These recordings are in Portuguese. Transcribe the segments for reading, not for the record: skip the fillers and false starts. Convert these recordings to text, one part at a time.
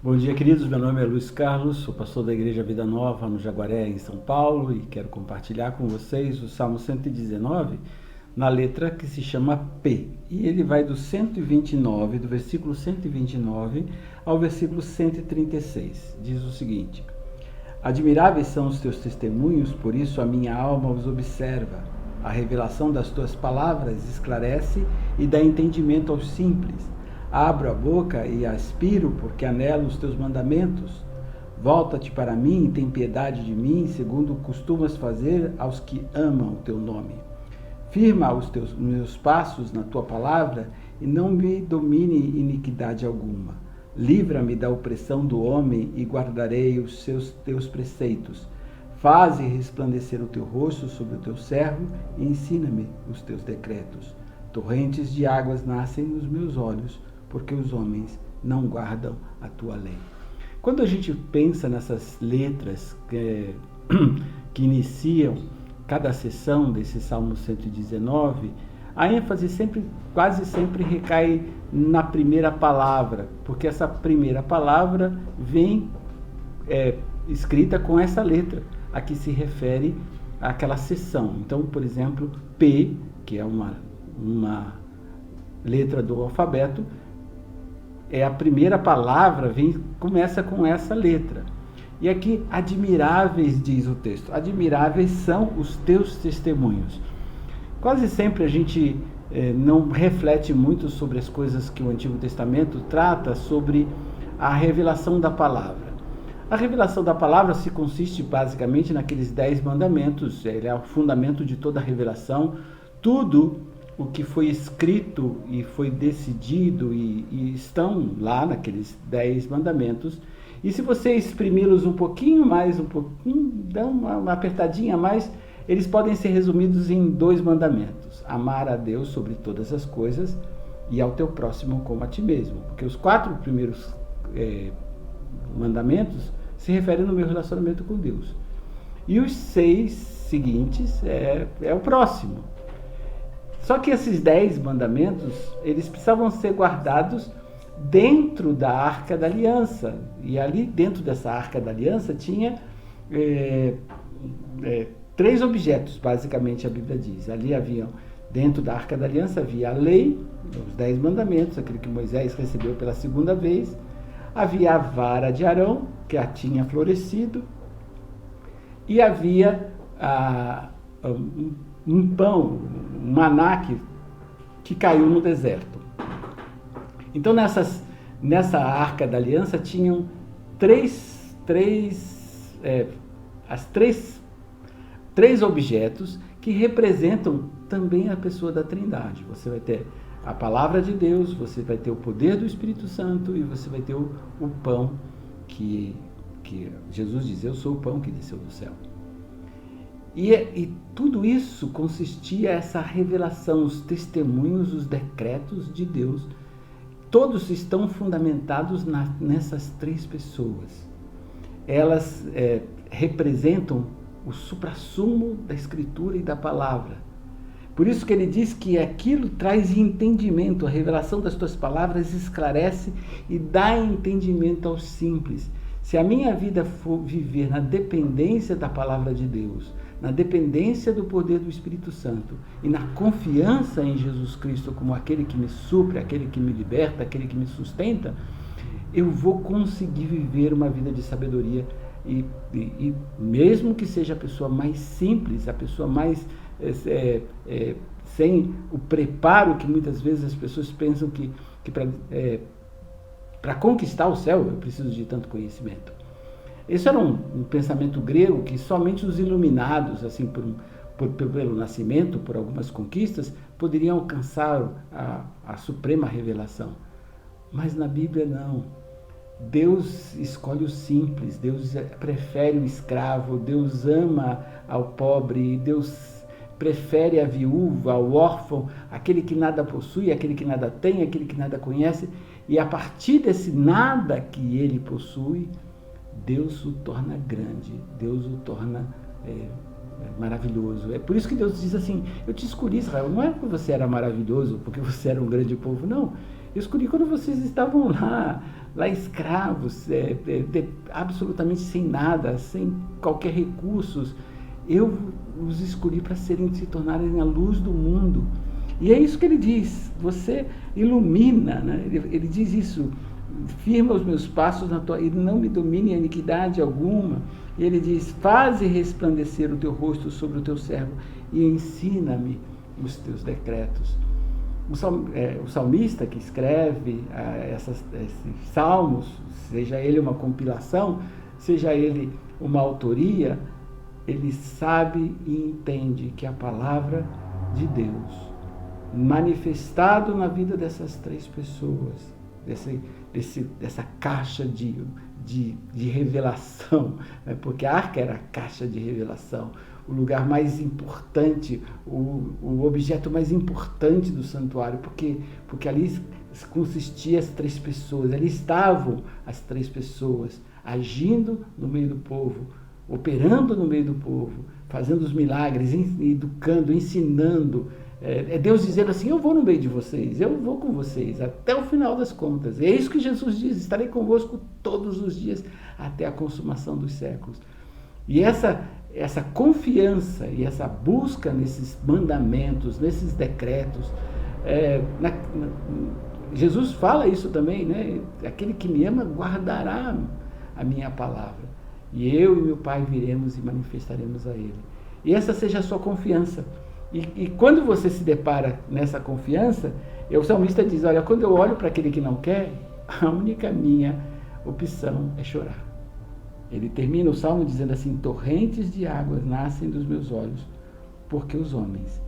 Bom dia, queridos. Meu nome é Luiz Carlos, sou pastor da Igreja Vida Nova, no Jaguaré, em São Paulo, e quero compartilhar com vocês o Salmo 119, na letra que se chama P. E ele vai do 129, do versículo 129 ao versículo 136. Diz o seguinte: Admiráveis são os teus testemunhos, por isso a minha alma os observa. A revelação das tuas palavras esclarece e dá entendimento aos simples. Abro a boca e aspiro, porque anelo os teus mandamentos. Volta-te para mim e tem piedade de mim, segundo costumas fazer aos que amam o teu nome. Firma os meus passos na tua palavra e não me domine iniquidade alguma. Livra-me da opressão do homem e guardarei os teus preceitos. Faze resplandecer o teu rosto sobre o teu servo e ensina-me os teus decretos. Torrentes de águas nascem nos meus olhos, porque os homens não guardam a tua lei. Quando a gente pensa nessas letras que iniciam cada sessão desse Salmo 119, a ênfase quase sempre recai na primeira palavra, porque essa primeira palavra vem escrita com essa letra, a que se refere àquela sessão. Então, por exemplo, P, que é uma letra do alfabeto, é a primeira palavra, começa com essa letra. E aqui, admiráveis, diz o texto, admiráveis são os teus testemunhos. Quase sempre a gente não reflete muito sobre as coisas que o Antigo Testamento trata sobre a revelação da palavra. A revelação da palavra se consiste basicamente naqueles 10 mandamentos, ele é o fundamento de toda a revelação. Tudo o que foi escrito e foi decidido e estão lá naqueles 10 mandamentos. E se você exprimi-los um pouquinho mais, dá uma apertadinha a mais, eles podem ser resumidos em 2 mandamentos: amar a Deus sobre todas as coisas e ao teu próximo como a ti mesmo. Porque os 4 primeiros mandamentos se referem no meu relacionamento com Deus. E os 6 seguintes é o próximo. Só que esses 10 mandamentos, eles precisavam ser guardados dentro da Arca da Aliança. E ali dentro dessa Arca da Aliança tinha 3 objetos, basicamente a Bíblia diz. Ali dentro da Arca da Aliança havia a lei, os 10 mandamentos, aquele que Moisés recebeu pela segunda vez. Havia a vara de Arão, que a tinha florescido. E havia um pão, um maná que caiu no deserto. Então nessa Arca da Aliança tinham três objetos que representam também a pessoa da Trindade. Você vai ter a palavra de Deus, você vai ter o poder do Espírito Santo e você vai ter o pão que Jesus diz: eu sou o pão que desceu do céu. E tudo isso consistia essa revelação, os testemunhos, os decretos de Deus. Todos estão fundamentados nessas 3 pessoas. Elas representam o suprassumo da Escritura e da Palavra. Por isso que ele diz que aquilo traz entendimento, a revelação das tuas palavras esclarece e dá entendimento aos simples. Se a minha vida for viver na dependência da Palavra de Deus, na dependência do poder do Espírito Santo e na confiança em Jesus Cristo como aquele que me supre, aquele que me liberta, aquele que me sustenta, eu vou conseguir viver uma vida de sabedoria e mesmo que seja a pessoa mais simples, a pessoa mais sem o preparo que muitas vezes as pessoas pensam que para conquistar o céu eu preciso de tanto conhecimento. Esse era um pensamento grego que somente os iluminados, assim, pelo nascimento, por algumas conquistas, poderiam alcançar a suprema revelação. Mas na Bíblia não. Deus escolhe o simples, Deus prefere o escravo, Deus ama ao pobre, Deus prefere a viúva, ao órfão, aquele que nada possui, aquele que nada tem, aquele que nada conhece. E a partir desse nada que ele possui, Deus o torna grande, Deus o torna maravilhoso. É por isso que Deus diz assim: eu te escolhi, Israel, não é porque você era maravilhoso, porque você era um grande povo, não. Eu escolhi quando vocês estavam lá lá escravos, absolutamente sem nada, sem qualquer recursos. Eu os escolhi para se tornarem a luz do mundo. E é isso que ele diz, você ilumina, né? Ele diz isso, firma os meus passos na tua, e não me domine a iniquidade alguma. E ele diz, faze resplandecer o teu rosto sobre o teu servo e ensina-me os teus decretos. O salmista que escreve esses salmos, seja ele uma compilação, seja ele uma autoria, ele sabe e entende que a palavra de Deus, manifestado na vida dessas três pessoas, dessa caixa de revelação, né? Porque a arca era a caixa de revelação, o lugar mais importante, o objeto mais importante do santuário, porque ali consistia as três pessoas, ali estavam as três pessoas, agindo no meio do povo, operando no meio do povo, fazendo os milagres, educando, ensinando. É Deus dizendo assim, eu vou no meio de vocês, eu vou com vocês, até o final das contas. E é isso que Jesus diz, estarei convosco todos os dias, até a consumação dos séculos. E essa confiança e essa busca nesses mandamentos, nesses decretos, Jesus fala isso também, né? Aquele que me ama guardará a minha palavra. E eu e meu Pai viremos e manifestaremos a Ele. E essa seja a sua confiança. E quando você se depara nessa confiança, o salmista diz, olha, quando eu olho para aquele que não quer, a única minha opção é chorar. Ele termina o salmo dizendo assim, torrentes de águas nascem dos meus olhos, porque os homens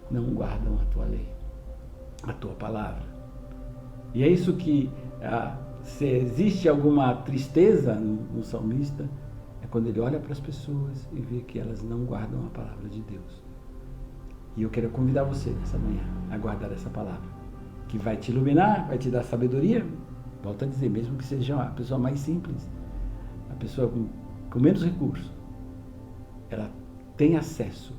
não guardam a tua lei, a tua palavra. E é isso que, se existe alguma tristeza no salmista, é quando ele olha para as pessoas e vê que elas não guardam a palavra de Deus. E eu quero convidar você nessa manhã a guardar essa palavra, que vai te iluminar, vai te dar sabedoria. Volto a dizer, mesmo que seja a pessoa mais simples, a pessoa com menos recursos, ela tem acesso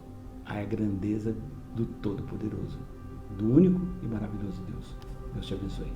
à grandeza do Todo-Poderoso, do único e maravilhoso Deus. Deus te abençoe.